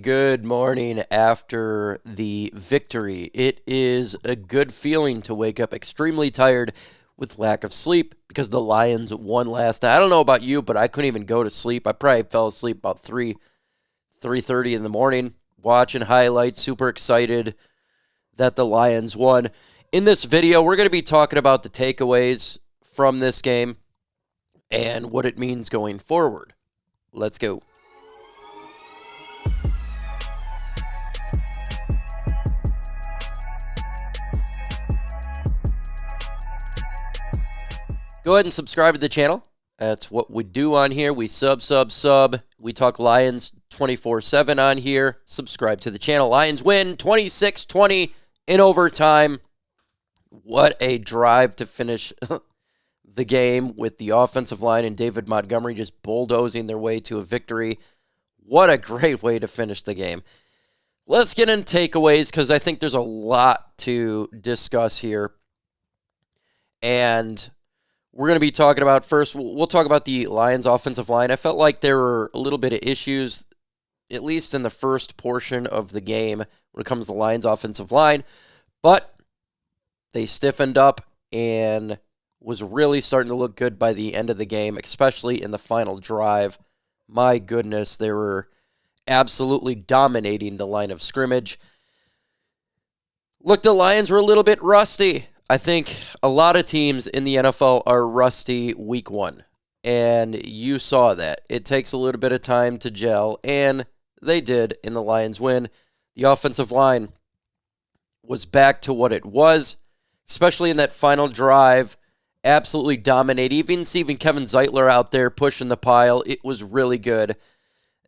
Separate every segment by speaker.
Speaker 1: Good morning after the victory. It is a good feeling to wake up extremely tired with lack of sleep because the Lions won last night. I don't know about you, but I couldn't even go to sleep. I probably fell asleep about 3:30 in the morning watching highlights, super excited that the Lions won. In this video, we're going to be talking about the takeaways from this game and what it means going forward. Let's go. Go ahead and subscribe to the channel. That's what we do on here. We sub. We talk Lions 24/7 on here. Subscribe to the channel. Lions win 26-20 in overtime. What a drive to finish the game with the offensive line and David Montgomery just bulldozing their way to a victory. What a great way to finish the game. Let's get into takeaways because I think there's a lot to discuss here. And we're going to be talking about first, we'll talk about the Lions offensive line. I felt like there were a little bit of issues, at least in the first portion of the game when it comes to the Lions offensive line, but they stiffened up and was really starting to look good by the end of the game, especially in the final drive. My goodness, they were absolutely dominating the line of scrimmage. Look, the Lions were a little bit rusty. I think a lot of teams in the NFL are rusty week one, and you saw that. It takes a little bit of time to gel, and they did in the Lions win. The offensive line was back to what it was, especially in that final drive, absolutely dominate. Even seeing Kevin Zeitler out there pushing the pile, it was really good.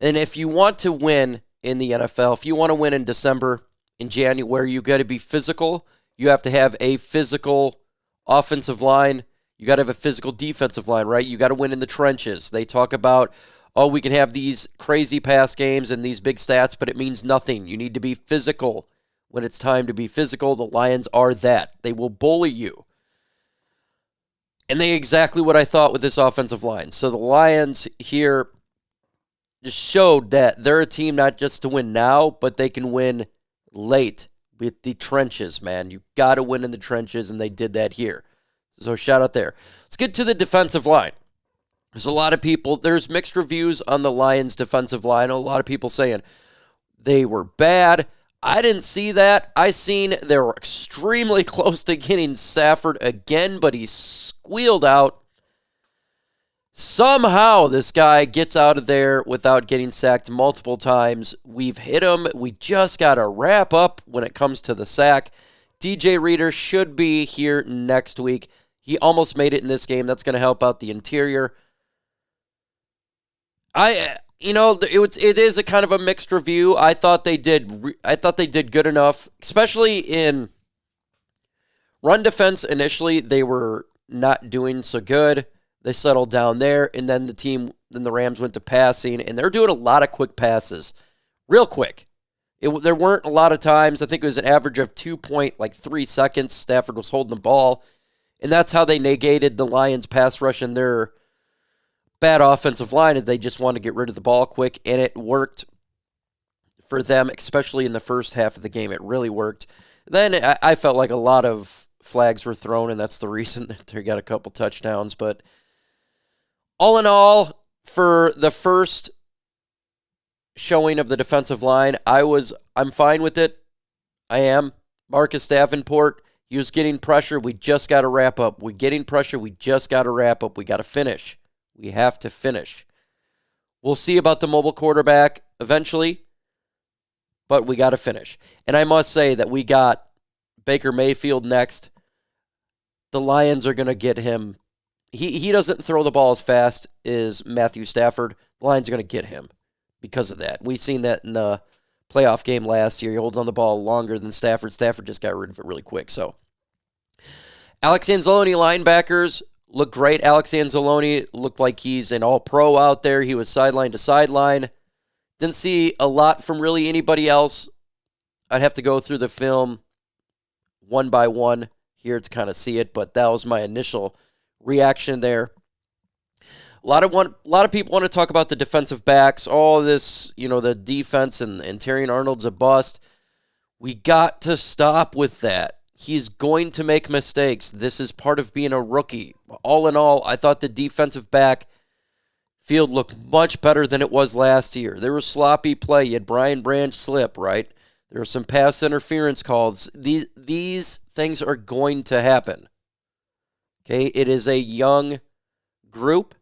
Speaker 1: And if you want to win in the NFL, if you want to win in December, in January, you got to be physical. You have to have a physical offensive line. You got to have a physical defensive line, right? You got to win in the trenches. They talk about, oh, we can have these crazy pass games and these big stats, but it means nothing. You need to be physical when it's time to be physical. The Lions are that. They will bully you. And they exactly what I thought with this offensive line. So the Lions here just showed that they're a team not just to win now, but they can win late. With the trenches, man. You got to win in the trenches, and they did that here. So shout out there. Let's get to the defensive line. There's a lot of people, there's mixed reviews on the Lions defensive line. A lot of people saying they were bad. I didn't see that. I seen they were extremely close to getting Stafford again, but he squealed out. Somehow this guy gets out of there without getting sacked multiple times. We've hit him. We just got to wrap up when it comes to the sack. DJ Reader should be here next week. He almost made it in this game. That's going to help out the interior. It is a kind of a mixed review. I thought they did good enough, especially in run defense. Initially, they were not doing so good. They settled down there, and then the Rams went to passing, and they're doing a lot of quick passes, real quick. There weren't a lot of times. I think it was an average of 2.3 seconds. Stafford was holding the ball, and that's how they negated the Lions' pass rush and their bad offensive line. Is they just wanted to get rid of the ball quick, and it worked for them, especially in the first half of the game. It really worked. Then I felt like a lot of flags were thrown, and that's the reason that they got a couple touchdowns, but all in all, for the first showing of the defensive line, I'm fine with it. I am. Marcus Davenport, he was getting pressure. We just got to wrap up. We're getting pressure. We just got to wrap up. We got to finish. We have to finish. We'll see about the mobile quarterback eventually, but we got to finish. And I must say that we got Baker Mayfield next. The Lions are going to get him. He doesn't throw the ball as fast as Matthew Stafford. The Lions are going to get him because of that. We've seen that in the playoff game last year. He holds on the ball longer than Stafford. Stafford just got rid of it really quick. So, Alex Anzalone linebackers look great. Alex Anzalone looked like he's an all-pro out there. He was sideline to sideline. Didn't see a lot from really anybody else. I'd have to go through the film one by one here to kind of see it, but that was my initial reaction there. A lot of people want to talk about the defensive backs, all this, the defense and Terrion Arnold's a bust. We got to stop with that. He's going to make mistakes. This is part of being a rookie. All in all, I thought the defensive back field looked much better than it was last year. There was sloppy play. You had Brian Branch slip, right? There were some pass interference calls. These things are going to happen. Okay, it is a young group,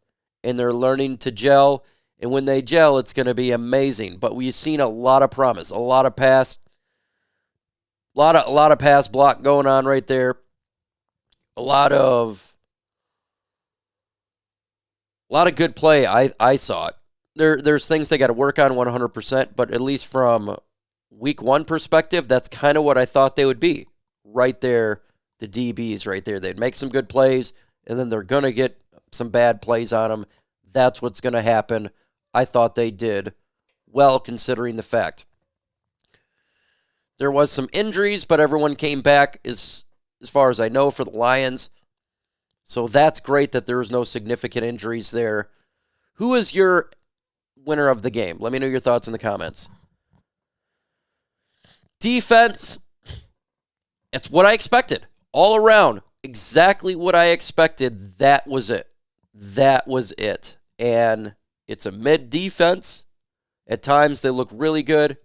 Speaker 1: and they're learning to gel. And when they gel, it's going to be amazing. But we've seen a lot of promise, a lot of pass block going on right there. A lot of good play. I saw it. There's things they got to work on 100%, but at least from week one perspective, that's kind of what I thought they would be. Right there, the DBs right there. They'd make some good plays, and then they're going to get some bad plays on them. That's what's going to happen. I thought they did well considering the fact. There was some injuries, but everyone came back as far as I know for the Lions. So that's great that there was no significant injuries there. Who is your winner of the game? Let me know your thoughts in the comments. Defense, it's what I expected. All around, exactly what I expected. That was it. And it's a mid-defense. At times, they look really good.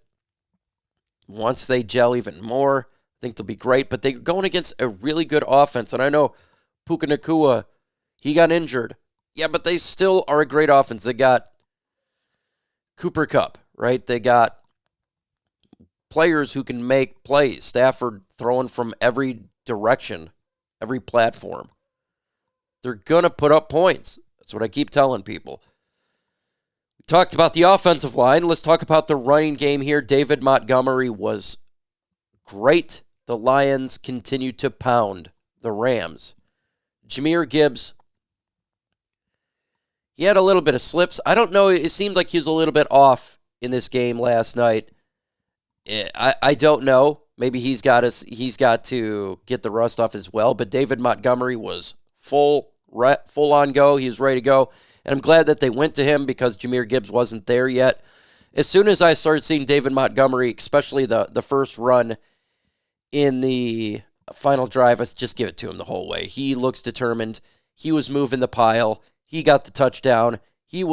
Speaker 1: Once they gel even more, I think they'll be great. But they're going against a really good offense. And I know Puka Nacua, he got injured. Yeah, but they still are a great offense. They got Cooper Kupp, right? They got players who can make plays. Stafford throwing from every direction, every platform. They're going to put up points. That's what I keep telling people. We talked about the offensive line. Let's talk about the running game here. David Montgomery was great. The Lions continue to pound the Rams. Jahmyr Gibbs, he had a little bit of slips. I don't know. It seemed like he was a little bit off in this game last night. I don't know. Maybe he's got to get the rust off as well. But David Montgomery was full on go. He was ready to go. And I'm glad that they went to him because Jahmyr Gibbs wasn't there yet. As soon as I started seeing David Montgomery, especially the first run in the final drive, I just give it to him the whole way. He looks determined. He was moving the pile. He got the touchdown. He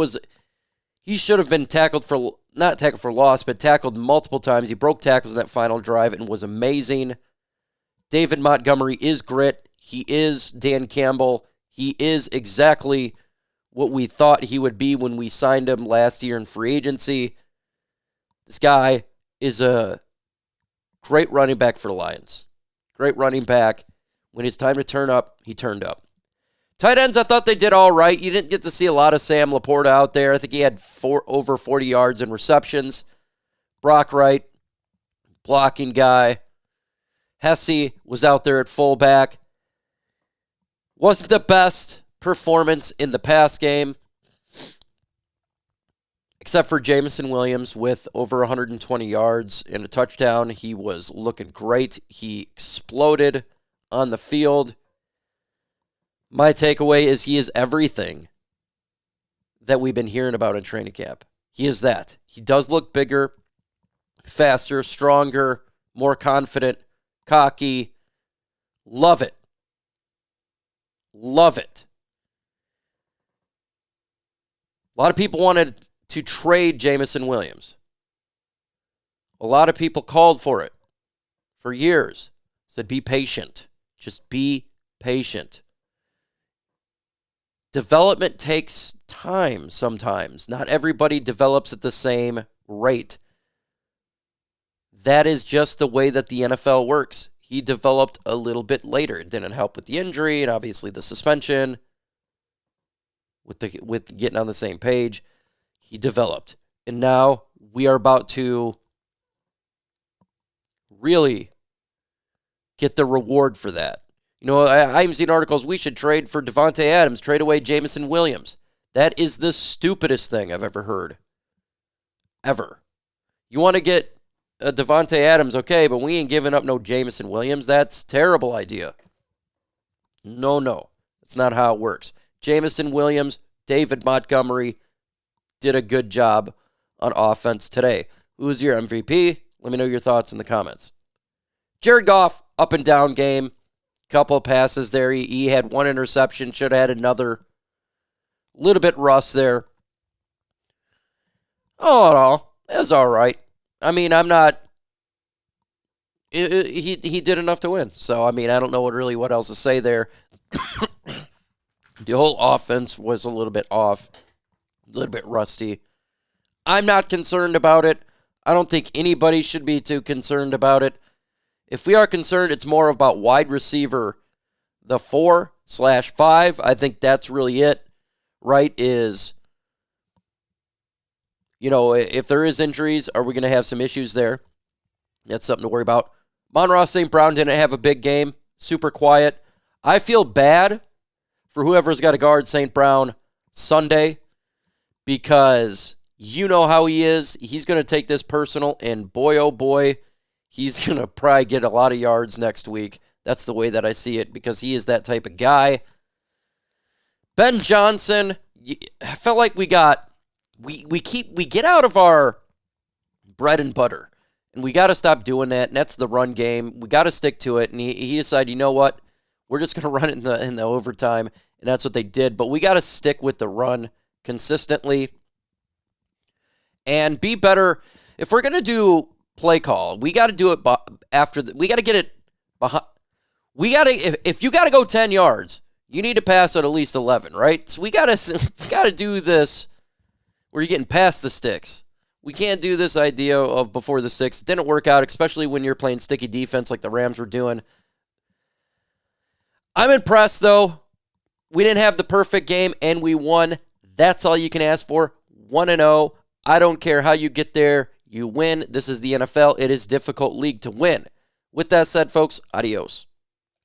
Speaker 1: should have been not tackled for loss, but tackled multiple times. He broke tackles in that final drive and was amazing. David Montgomery is grit. He is Dan Campbell. He is exactly what we thought he would be when we signed him last year in free agency. This guy is a great running back for the Lions. Great running back. When it's time to turn up, he turned up. Tight ends, I thought they did all right. You didn't get to see a lot of Sam Laporta out there. I think he had over 40 yards in receptions. Brock Wright, blocking guy. Hesse was out there at fullback. Wasn't the best performance in the pass game, except for Jameson Williams with over 120 yards and a touchdown. He was looking great. He exploded on the field. My takeaway is he is everything that we've been hearing about in training camp. He is that. He does look bigger, faster, stronger, more confident, cocky. Love it. Love it. A lot of people wanted to trade Jameson Williams. A lot of people called for it for years. Said, be patient. Just be patient. Development takes time sometimes. Not everybody develops at the same rate. That is just the way that the NFL works. He developed a little bit later. It didn't help with the injury and obviously the suspension. With getting on the same page, he developed. And now we are about to really get the reward for that. You know, I've seen articles, we should trade for Devontae Adams, trade away Jameson Williams. That is the stupidest thing I've ever heard. Ever. You want to get Devontae Adams, okay, but we ain't giving up no Jameson Williams. That's a terrible idea. No. That's not how it works. Jameson Williams, David Montgomery did a good job on offense today. Who was your MVP? Let me know your thoughts in the comments. Jared Goff, up and down game. Couple of passes there. He had one interception. Should have had another. Little bit rust there. All in all, it was all right. I mean, I'm not... He did enough to win. So, I mean, I don't know what else to say there. The whole offense was a little bit off. A little bit rusty. I'm not concerned about it. I don't think anybody should be too concerned about it. If we are concerned, it's more about wide receiver, the 4/5. I think that's really it, right? Is, if there is injuries, are we going to have some issues there? That's something to worry about. Monroe St. Brown didn't have a big game. Super quiet. I feel bad for whoever's got to guard St. Brown Sunday because you know how he is. He's going to take this personal, and boy, oh boy, he's going to probably get a lot of yards next week. That's the way that I see it because he is that type of guy. Ben Johnson, I felt like we get out of our bread and butter, and we got to stop doing that, and that's the run game. We got to stick to it, and he decided, you know what, we're just going to run it in the overtime, and that's what they did. But we got to stick with the run consistently and be better. If we're going to do play call, we got to do it after. We got to get it behind. If you got to go 10 yards, you need to pass at least 11, right? So we got to do this where you're getting past the sticks. We can't do this idea of before the sticks. It didn't work out, especially when you're playing sticky defense like the Rams were doing. I'm impressed, though. We didn't have the perfect game, and we won. That's all you can ask for. 1-0. I don't care how you get there. You win. This is the NFL. It is a difficult league to win. With that said, folks, adios.